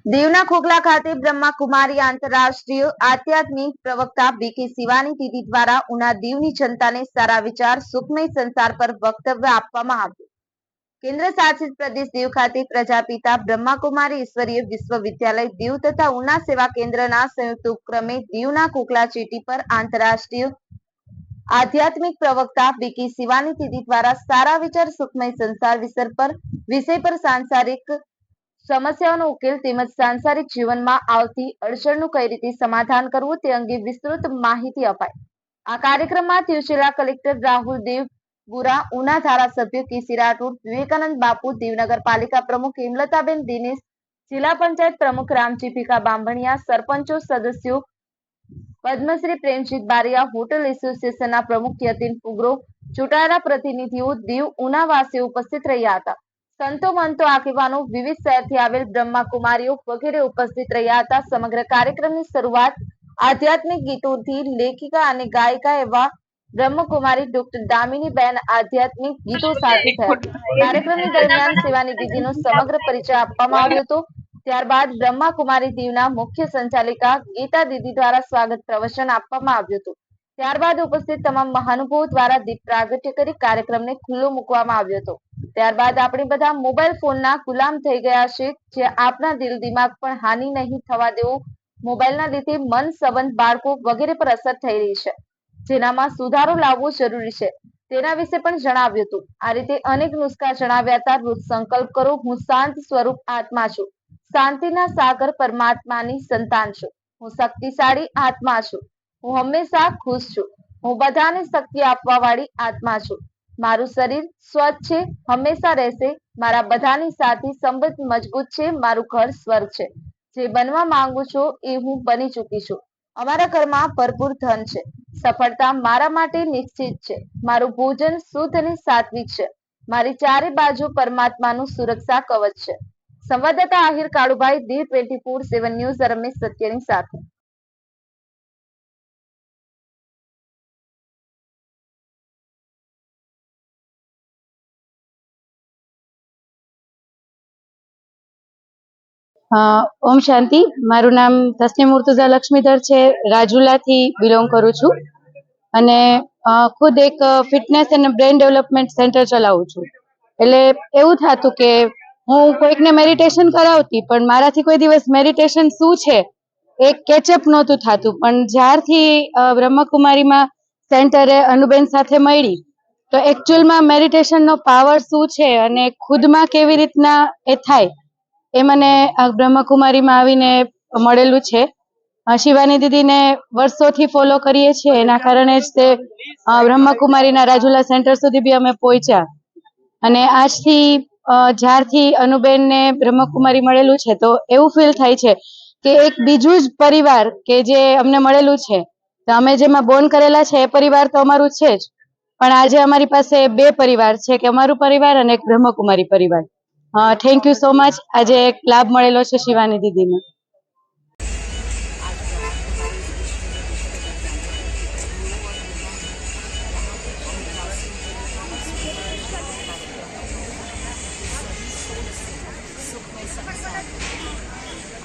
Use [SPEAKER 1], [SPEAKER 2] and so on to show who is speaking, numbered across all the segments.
[SPEAKER 1] દીવના ખોખલા ખાતે બ્રહ્માકુમારી આંતરરાષ્ટ્રીય આધ્યાત્મિક પ્રવક્તા બીકે શિવાની દીદી દ્વારા ઉના દીવની જનતાને સારા વિચાર સુખમય સંસાર પર વક્તવ્ય આપવામાં આવ્યું. કેન્દ્ર શાસિત પ્રદેશ દીવ ખાતે પ્રજાપિતા બ્રહ્માકુમારી ઈશ્વરીય વિશ્વવિદ્યાલય દીવ તથા ઉના સેવા કેન્દ્રના સંયુક્ત ઉપક્રમે દીવના ખોખલા ચેટી પર આંતરરાષ્ટ્રીય આધ્યાત્મિક પ્રવક્તા બીકે શિવાની દીદી દ્વારા સારા વિચાર સુખમય સંસાર વિષય પર સાંસારિક સમસ્યાઓનો ઉકેલ તેમજ સાંસારિક જીવનમાં આવતી અડચણનું કઈ રીતે સમાધાન કરવું તે અંગે વિસ્તૃત માહિતી અપાઈ. આ કાર્યક્રમમાં દીવ જિલ્લા કલેક્ટર રાહુલ દેવ ગુરા, ઉના ધારાસભ્ય કેસી રાઠોડ, વિવેકાનંદ બાપુ, દીવ નગરપાલિકા પ્રમુખ હેમલતાબેન દિનેશ, જિલ્લા પંચાયત પ્રમુખ રામજી ભીખા બાંભણિયા, સરપંચો, સદસ્યો પદ્મશ્રી પ્રેમજીત બારિયા, હોટલ એસોસિએશનના પ્રમુખ યતીન પુગરો, ચૂંટાયેલા પ્રતિનિધિઓ, દીવ ઉના વાસીઓ ઉપસ્થિત રહ્યા હતા. સંતો મંતો આગેવાનો, વિવિધ શહેરથી આવેલ બ્રહ્માકુમારીઓ વગેરે ઉપસ્થિત રહ્યા હતા. સમગ્ર કાર્યક્રમની શરૂઆત આધ્યાત્મિક ગીતોથી લેખિકા અને ગાયિકા એવા બ્રહ્મકુમારી ડોક્ટર દામિનીબેન આધ્યાત્મિક ગીતો સાથે થયા. કાર્યક્રમની દરમિયાન શિવાની દીદીનો સમગ્ર પરિચય આપવામાં આવ્યો હતો. ત્યારબાદ બ્રહ્માકુમારી દીવના મુખ્ય સંચાલિકા ગીતા દીદી દ્વારા સ્વાગત પ્રવચન આપવામાં આવ્યું હતું. ત્યારબાદ ઉપસ્થિત તમામ મહાનુભાવો દ્વારા દીપ પ્રાગટ્ય કરી કાર્યક્રમને ખુલ્લો મૂકવામાં આવ્યો હતો. ત્યારબાદ આપણે બધા મોબાઈલ ફોનના ગુલામ થઈ ગયા છે, જે આપના દિલ દિમાગ પણ હાનિ નહીં થવા દેવું. મોબાઈલના લીધે મન, સંબંધ, બાળકો વગેરે પર અસર થઈ રહી છે, જેનામાં સુધારો લાવવો જરૂરી છે, તેના વિશે પણ જણાવ્યું હતું. આ રીતે અનેક નુસ્ખા જણાવ્યા હતા. રોજ સંકલ્પ કરો, હું શાંત સ્વરૂપ આત્મા છું, શાંતિના સાગર પરમાત્માની સંતાન છું, હું શક્તિશાળી આત્મા છું, હું હંમેશા ખુશ છું, હું બધાને શક્તિ આપવા વાળી આત્મા છું, મારું શરીર સ્વચ્છ છે, હંમેશા રહેશે, મારા બધાની સાથે સંબંધ મજબૂત છે, મારું ઘર સ્વર્ગ છે, જે બનવા માંગુ છો એ હું બની ચૂકી છું, અમારા ઘરમાં ભરપૂર ધન છે, સફળતા મારા માટે નિશ્ચિત છે, મારું ભોજન શુદ્ધ અને સાત્વિક છે, મારી ચારે બાજુ પરમાત્માનું સુરક્ષા કવચ છે. સંવાદદાતા આહિર કાળુભાઈ, દીવ 24/7 ન્યૂઝ, રમેશ સત્યની સાથે.
[SPEAKER 2] ઓમ શાંતિ. મારું નામ તસ્નીમ મુર્તુઝા લક્ષ્મીધર છે. રાજુલાથી બિલોંગ કરું છું અને ખુદ એક ફિટનેસ અને બ્રેન ડેવલપમેન્ટ સેન્ટર ચલાવું છું. એટલે એવું થતું કે હું કોઈકને મેડિટેશન કરાવતી, પણ મારાથી કોઈ દિવસ મેડિટેશન શું છે એ કેચઅપ નહોતું થતું. પણ જ્યારથી બ્રહ્મકુમારીમાં સેન્ટરે અનુબેન સાથે મળી, તો એકચ્યુઅલમાં મેડિટેશનનો પાવર શું છે અને ખુદમાં કેવી રીતના એ થાય એ મને બ્રહ્મકુમારીમાં આવીને મળેલું છે. શિવાની દીદીને વર્ષોથી ફોલો કરીએ છીએ, એના કારણે જ તે બ્રહ્મકુમારીના રાજુલા સેન્ટર સુધી બી અમે પહોંચ્યા. અને આજથી જ્યારથી અનુબેનને બ્રહ્મકુમારી મળેલું છે, તો એવું ફીલ થાય છે કે એક બીજું જ પરિવાર કે જે અમને મળેલું છે. તો અમે જેમાં બોર્ન કરેલા છે એ પરિવાર તો અમારું છે જ, પણ આજે અમારી પાસે બે પરિવાર છે, કે અમારું પરિવાર અને એક બ્રહ્મકુમારી પરિવાર. Thank you so much. આજે એક લાભ મળેલો છે શિવાની દીદીને.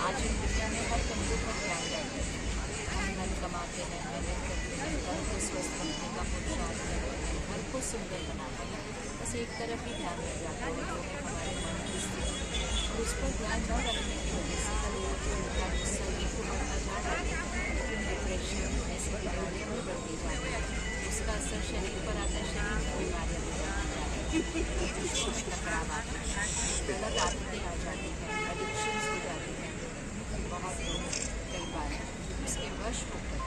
[SPEAKER 3] आज इस दुनिया में हर पहलू पर ध्यान देते हैं. हम धन कमाते हैं, मेहनत करते हैं, घर को स्वस्थ रखने का पुरुषार्थ करते हैं, घर को सुंदर बनाते हैं, बस एक तरफ ही ध्यान रह जाता है, जो है हमारे मन की स्थिति. और उस पर ध्यान न रखने की वजह से चिंता, गुस्सा, ईगो बढ़ता जा रहा है, डिप्रेशन ऐसी बीमारियाँ भी बढ़ती जा रही है. उसका असर शरीर पर आता है, शरीर की बीमारियाँ भी बढ़ती जा रही है, टकराव आते हैं, गलत आदतें आ जाती हैं, एडिक्शंस हो जाती हैं. बहुत लोग कई बार उसके वश होकर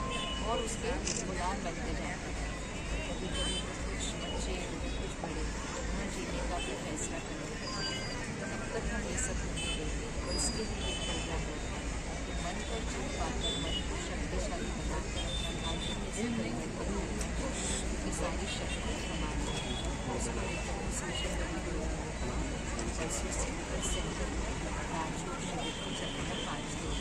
[SPEAKER 3] और उसके गुलाम बनते जाते हैं. कभी कभी कुछ बच्चे, कुछ बड़े न जीने का भी फैसला करते हैं. तब तक हम ये सब नहीं देते, और इसके लिए एक प्रोग्राम होता है कि मन पर जीत पाकर मन को शक्तिशाली बनाकर अपना भाग्य में से परिवर्तन करना है, क्योंकि सारी शक्ति हमारी है. उसको लेकर सोशल मीडिया परसों से सेंटर में राजयोग शिविर की जगह 5 लोग